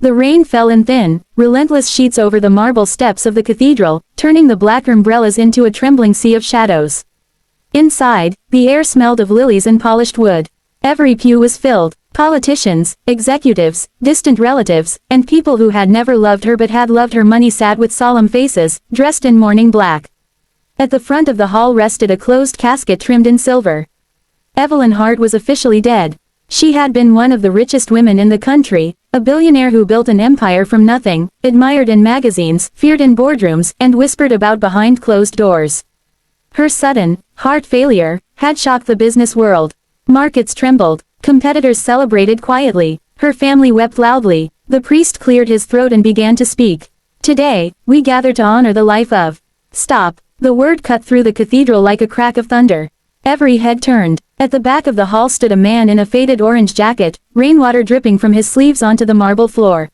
The rain fell in thin, relentless sheets over the marble steps of the cathedral, turning the black umbrellas into a trembling sea of shadows. Inside, the air smelled of lilies and polished wood. Every pew was filled. Politicians, executives, distant relatives, and people who had never loved her but had loved her money sat with solemn faces, dressed in mourning black. At the front of the hall rested a closed casket trimmed in silver. Evelyn Hart was officially dead. She had been one of the richest women in the country, a billionaire who built an empire from nothing, admired in magazines, feared in boardrooms, and whispered about behind closed doors. Her sudden, heart failure, had shocked the business world. Markets trembled. Competitors celebrated quietly. Her family wept loudly. The priest cleared his throat and began to speak. Today, we gather to honor the life of. Stop. The word cut through the cathedral like a crack of thunder. Every head turned. At the back of the hall stood a man in a faded orange jacket, rainwater dripping from his sleeves onto the marble floor.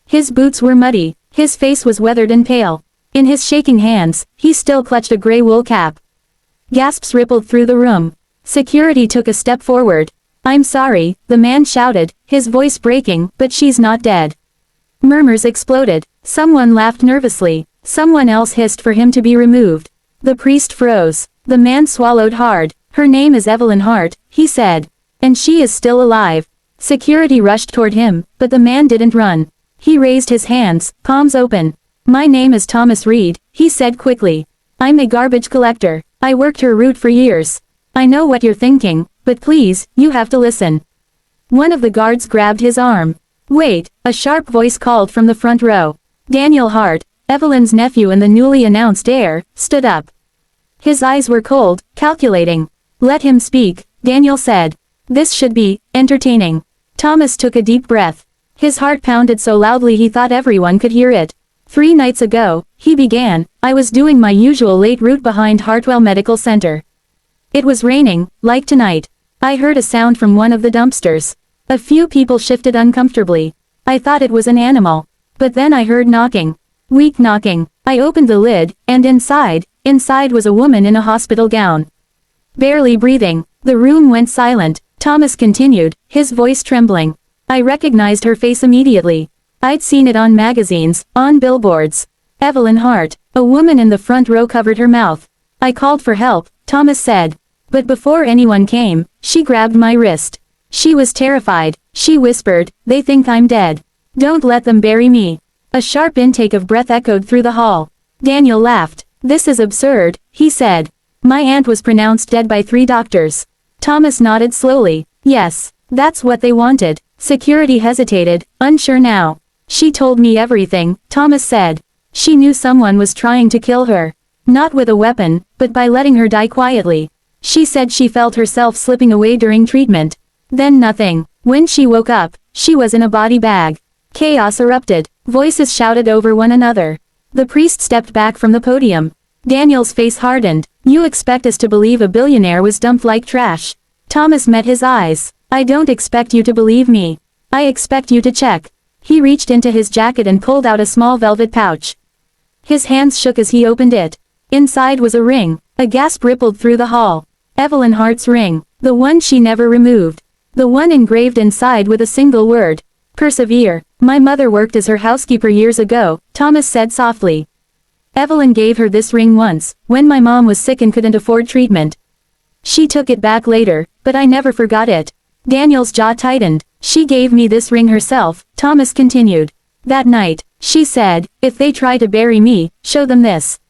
His boots were muddy. His face was weathered and pale. In his shaking hands, he still clutched a gray wool cap. Gasps rippled through the room. Security took a step forward. "I'm sorry," the man shouted, his voice breaking, "but she's not dead." Murmurs exploded. Someone laughed nervously. Someone else hissed for him to be removed. The priest froze. The man swallowed hard. "Her name is Evelyn Hart," he said. "And she is still alive." Security rushed toward him, but the man didn't run. He raised his hands, palms open. "My name is Thomas Reed," he said quickly. "I'm a garbage collector. I worked her route for years. I know what you're thinking, but please, you have to listen." One of the guards grabbed his arm. "Wait," a sharp voice called from the front row. Daniel Hart, Evelyn's nephew and the newly announced heir, stood up. His eyes were cold, calculating. "Let him speak," Daniel said. "This should be entertaining." Thomas took a deep breath. His heart pounded so loudly he thought everyone could hear it. "3 nights ago," he began, "I was doing my usual late route behind Hartwell Medical Center. It was raining, like tonight. I heard a sound from one of the dumpsters. A few people shifted uncomfortably. I thought it was an animal. But then I heard knocking. Weak knocking. I opened the lid, and inside was a woman in a hospital gown. Barely breathing. The room went silent." Thomas continued, his voice trembling. "I recognized her face immediately. I'd seen it on magazines, on billboards. Evelyn Hart." A woman in the front row covered her mouth. "I called for help," Thomas said. "But before anyone came, she grabbed my wrist. She was terrified. She whispered, 'They think I'm dead. Don't let them bury me.'" A sharp intake of breath echoed through the hall. Daniel laughed. "This is absurd," he said. "My aunt was pronounced dead by 3 doctors." Thomas nodded slowly. "Yes, that's what they wanted." Security hesitated, unsure now. "She told me everything," Thomas said. "She knew someone was trying to kill her. Not with a weapon, but by letting her die quietly. She said she felt herself slipping away during treatment. Then nothing. When she woke up, she was in a body bag." Chaos erupted. Voices shouted over one another. The priest stepped back from the podium. Daniel's face hardened. "You expect us to believe a billionaire was dumped like trash?" Thomas met his eyes. "I don't expect you to believe me. I expect you to check." He reached into his jacket and pulled out a small velvet pouch. His hands shook as he opened it. Inside was a ring. A gasp rippled through the hall. Evelyn Hart's ring. The one she never removed. The one engraved inside with a single word. "Persevere." "My mother worked as her housekeeper years ago," Thomas said softly. "Evelyn gave her this ring once, when my mom was sick and couldn't afford treatment. She took it back later, but I never forgot it." Daniel's jaw tightened. "She gave me this ring herself," Thomas continued. "That night, she said, 'If they try to bury me, show them this.'"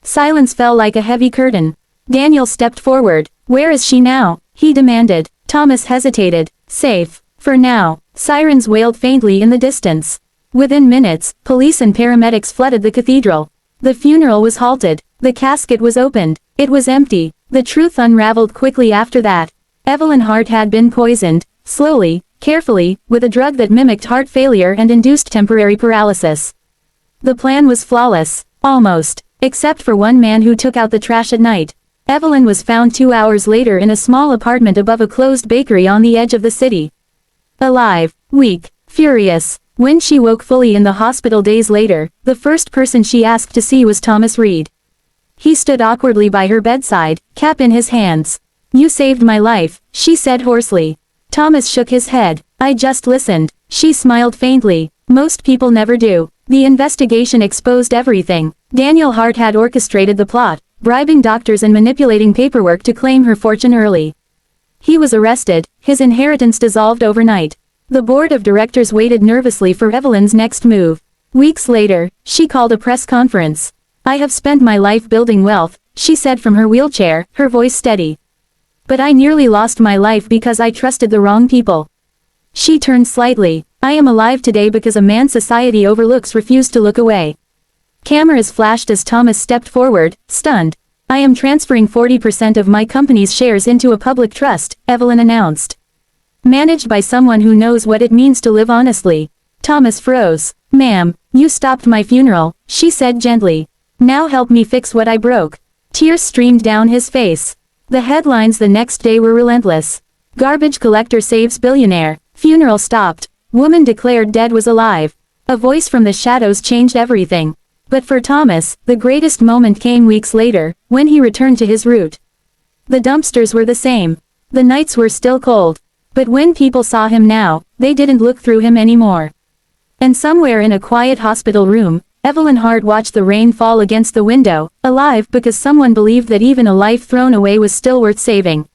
Silence fell like a heavy curtain. Daniel stepped forward. "Where is she now?" he demanded. Thomas hesitated. "Safe. For now." Sirens wailed faintly in the distance. Within minutes, police and paramedics flooded the cathedral. The funeral was halted. The casket was opened. It was empty. The truth unraveled quickly after that. Evelyn Hart had been poisoned, slowly, carefully, with a drug that mimicked heart failure and induced temporary paralysis. The plan was flawless. Almost. Except for one man who took out the trash at night. Evelyn was found 2 hours later in a small apartment above a closed bakery on the edge of the city. Alive, weak, furious. When she woke fully in the hospital days later, the first person she asked to see was Thomas Reed. He stood awkwardly by her bedside, cap in his hands. "You saved my life," she said hoarsely. Thomas shook his head. "I just listened." She smiled faintly. Most people never do. The investigation exposed everything. Daniel Hart had orchestrated the plot, bribing doctors and manipulating paperwork to claim her fortune early. He was arrested, his inheritance dissolved overnight. The board of directors waited nervously for Evelyn's next move. Weeks later, she called a press conference. "I have spent my life building wealth," she said from her wheelchair, her voice steady. "But I nearly lost my life because I trusted the wrong people." She turned slightly. "I am alive today because a man society overlooks refused to look away." Cameras flashed as Thomas stepped forward, stunned. "I am transferring 40% of my company's shares into a public trust," Evelyn announced. "Managed by someone who knows what it means to live honestly." Thomas froze. "Ma'am, you stopped my funeral," she said gently. "Now help me fix what I broke." Tears streamed down his face. The headlines the next day were relentless. "Garbage collector saves billionaire." "Funeral stopped." "Woman declared dead was alive." A voice from the shadows changed everything. But for Thomas, the greatest moment came weeks later, when he returned to his route. The dumpsters were the same. The nights were still cold. But when people saw him now, they didn't look through him anymore. And somewhere in a quiet hospital room, Evelyn Hart watched the rain fall against the window, alive because someone believed that even a life thrown away was still worth saving.